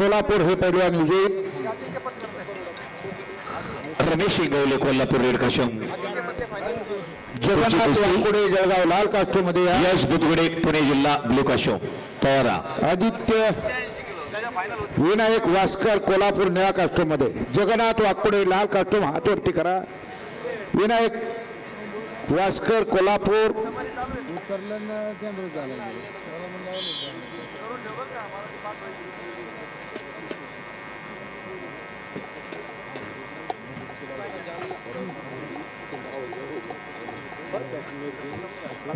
सोलापूर हे पैलवान विजयी. रमेश इंगवले कोल्हापूर रेड काश्यम. जगन्नाथ वानकुडे जळगाव लाल कास्टो मध्ये या. यश बुधगुडे पुणे जिल्हा ब्लू काश्यम तयार. आदित्य विनायक वास्कर कोल्हापूर निळा कास्टो मध्ये. जगन्नाथ वानकुडे लाल कास्टो हात वरती करा. विनायक वास्कर कोल्हापूर.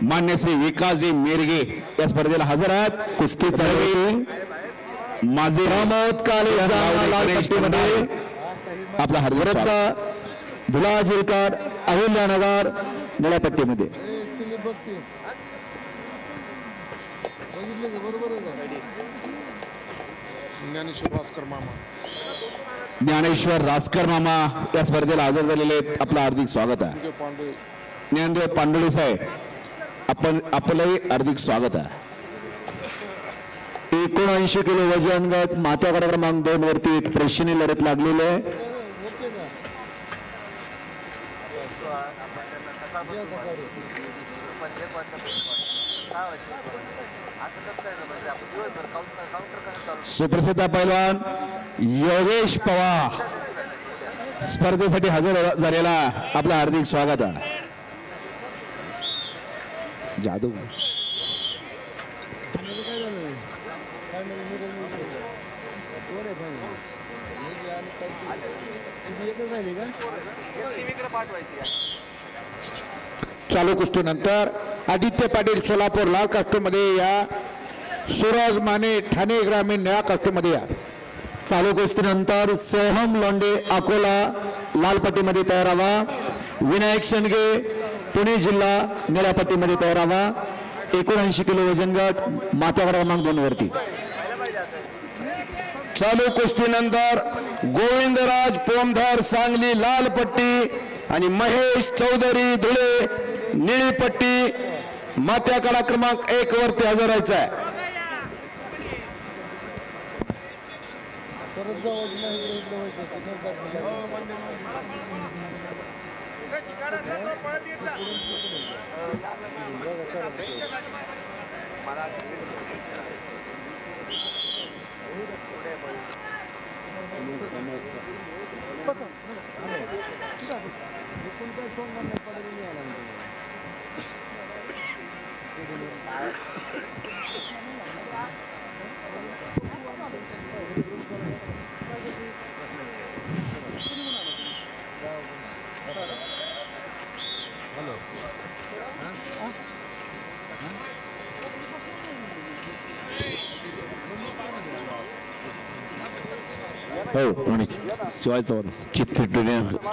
मान्य श्री विकासजी मेरगे या स्पर्धेला हजर आहेत. कुस्ती चालू माझे प्रमोद काले आपला हरभरत धुला जिलकार अहिल्यानगर निळ्या पट्टीमध्ये. ज्ञानेश्वर राजकर मामा या स्पर्धेला हजर झालेले आहेत. आपलं हार्दिक स्वागत आहे. ज्ञानदेव पांडुळे साहेब आपण आपलंही हार्दिक स्वागत आहे. 79 किलो वजन गट मात्या गट क्रमांक 2 वरती एक प्रेक्षणीय लढत लागलेली आहे. सुप्रसिद्ध पैलवान योगेश पवार स्पर्धेसाठी हजर झालेला आपलं हार्दिक स्वागत आहे. जादू चालू कुस्तीनंतर आदित्य पाटील सोलापूर लाल कास्टो मध्ये या. सूरज माने ठाणे ग्रामीण निळा कास्टो मध्ये या. चालू कुस्तीनंतर सोहम लोंडे अकोला लाल पट्टीमध्ये तयार व्हा. विनायक शेंडगे पुणे जिल्हा निळ्या पट्टीमध्ये तयार व्हा. 79 किलो वजन गट मात्या गट क्रमांक 2 वरती. चालू कुस्तीनंतर गोविंदराज पोमधार सांगली लाल पट्टी आणि महेश चौधरी धुळे निळी पट्टी मात्या कडा क्रमांक 1 वरती हजर राहायचा आहे.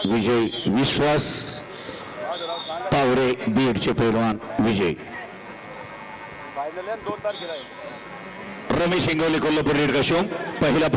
विजय विश्वास तावरे बीडचे पैलवान विजय. रमेश इंगवले कोल्हापूर रेड काश्यम पहिला